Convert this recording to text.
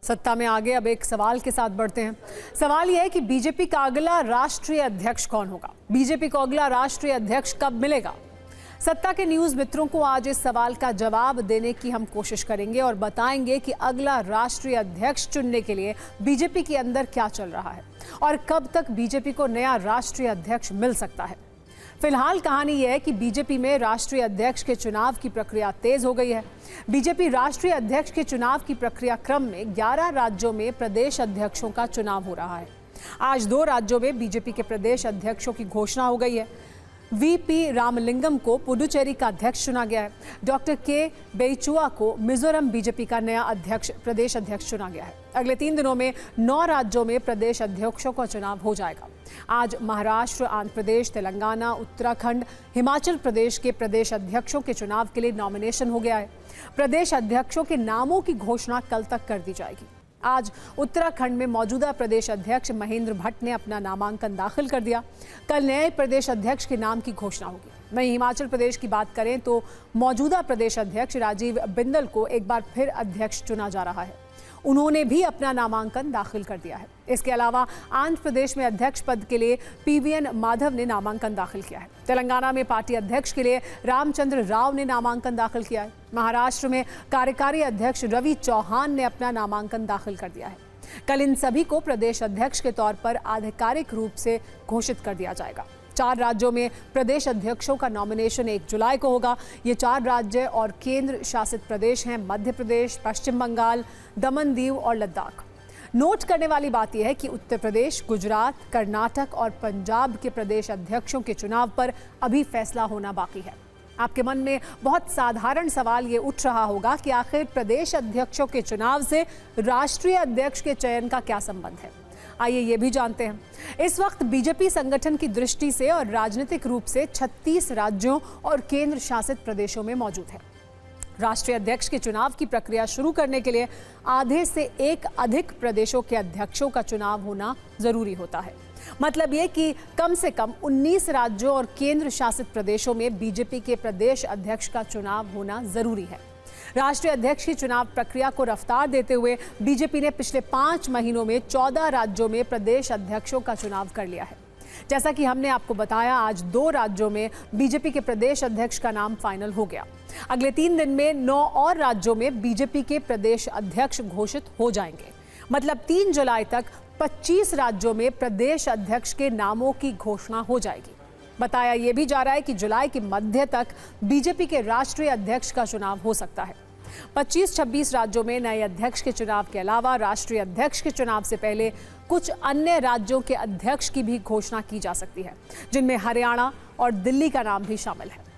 सत्ता में आगे अब एक सवाल के साथ बढ़ते हैं। सवाल यह है कि बीजेपी का अगला राष्ट्रीय अध्यक्ष कौन होगा? बीजेपी को अगला राष्ट्रीय अध्यक्ष कब मिलेगा? सत्ता के न्यूज मित्रों को आज इस सवाल का जवाब देने की हम कोशिश करेंगे और बताएंगे कि अगला राष्ट्रीय अध्यक्ष चुनने के लिए बीजेपी के अंदर क्या चल रहा है और कब तक बीजेपी को नया राष्ट्रीय अध्यक्ष मिल सकता है। फिलहाल कहानी यह है कि बीजेपी में राष्ट्रीय अध्यक्ष के चुनाव की प्रक्रिया तेज हो गई है। बीजेपी राष्ट्रीय अध्यक्ष के चुनाव की प्रक्रिया क्रम में 11 राज्यों में प्रदेश अध्यक्षों का चुनाव हो रहा है। आज 2 राज्यों में बीजेपी के प्रदेश अध्यक्षों की घोषणा हो गई है। वीपी रामलिंगम को पुडुचेरी का अध्यक्ष चुना गया है। डॉक्टर के बेइचुआ को मिजोरम बीजेपी का नया प्रदेश अध्यक्ष चुना गया है। अगले 3 दिनों में 9 राज्यों में प्रदेश अध्यक्षों का चुनाव हो जाएगा। आज महाराष्ट्र, आंध्र प्रदेश, तेलंगाना, उत्तराखंड, हिमाचल प्रदेश के प्रदेश अध्यक्षों के चुनाव के लिए नॉमिनेशन हो गया है। प्रदेश अध्यक्षों के नामों की घोषणा कल तक कर दी जाएगी। आज उत्तराखंड में मौजूदा प्रदेश अध्यक्ष महेंद्र भट्ट ने अपना नामांकन दाखिल कर दिया। कल नए प्रदेश अध्यक्ष के नाम की घोषणा होगी। वहीं हिमाचल प्रदेश की बात करें तो मौजूदा प्रदेश अध्यक्ष राजीव बिंदल को एक बार फिर अध्यक्ष चुना जा रहा है। उन्होंने भी अपना नामांकन दाखिल कर दिया है। इसके अलावा आंध्र प्रदेश में अध्यक्ष पद के लिए पीवीएन माधव ने नामांकन दाखिल किया है। तेलंगाना में पार्टी अध्यक्ष के लिए रामचंद्र राव ने नामांकन दाखिल किया है। महाराष्ट्र में कार्यकारी अध्यक्ष रवि चौहान ने अपना नामांकन दाखिल कर दिया है। कल इन सभी को प्रदेश अध्यक्ष के तौर पर आधिकारिक रूप से घोषित कर दिया जाएगा। 4 राज्यों में प्रदेश अध्यक्षों का नॉमिनेशन 1 जुलाई को होगा। ये 4 राज्य और केंद्र शासित प्रदेश हैं मध्य प्रदेश, पश्चिम बंगाल, दमन दीव और लद्दाख। नोट करने वाली बात यह है कि उत्तर प्रदेश, गुजरात, कर्नाटक और पंजाब के प्रदेश अध्यक्षों के चुनाव पर अभी फैसला होना बाकी है। आपके मन में बहुत साधारण सवाल ये उठ रहा होगा कि आखिर प्रदेश अध्यक्षों के चुनाव से राष्ट्रीय अध्यक्ष के चयन का क्या संबंध है। आइए ये भी जानते हैं। इस वक्त बीजेपी संगठन की दृष्टि से और राजनीतिक रूप से 36 राज्यों और केंद्र शासित प्रदेशों में मौजूद है। राष्ट्रीय अध्यक्ष के चुनाव की प्रक्रिया शुरू करने के लिए आधे से एक अधिक प्रदेशों के अध्यक्षों का चुनाव होना जरूरी होता है। मतलब ये कि कम से कम 19 राज्यों और केंद्र शासित प्रदेशों में बीजेपी के प्रदेश अध्यक्ष का चुनाव होना जरूरी है। राष्ट्रीय अध्यक्ष की चुनाव प्रक्रिया को रफ्तार देते हुए बीजेपी ने पिछले 5 महीनों में 14 राज्यों में प्रदेश अध्यक्षों का चुनाव कर लिया है। जैसा कि हमने आपको बताया, आज 2 राज्यों में बीजेपी के प्रदेश अध्यक्ष का नाम फाइनल हो गया। अगले 3 दिन में 9 और राज्यों में बीजेपी के प्रदेश अध्यक्ष घोषित हो जाएंगे। मतलब 3 जुलाई तक 25 राज्यों में प्रदेश अध्यक्ष के नामों की घोषणा हो जाएगी। बताया यह भी जा रहा है कि जुलाई के मध्य तक बीजेपी के राष्ट्रीय अध्यक्ष का चुनाव हो सकता है। 25-26 राज्यों में नए अध्यक्ष के चुनाव के अलावा राष्ट्रीय अध्यक्ष के चुनाव से पहले कुछ अन्य राज्यों के अध्यक्ष की भी घोषणा की जा सकती है, जिनमें हरियाणा और दिल्ली का नाम भी शामिल है।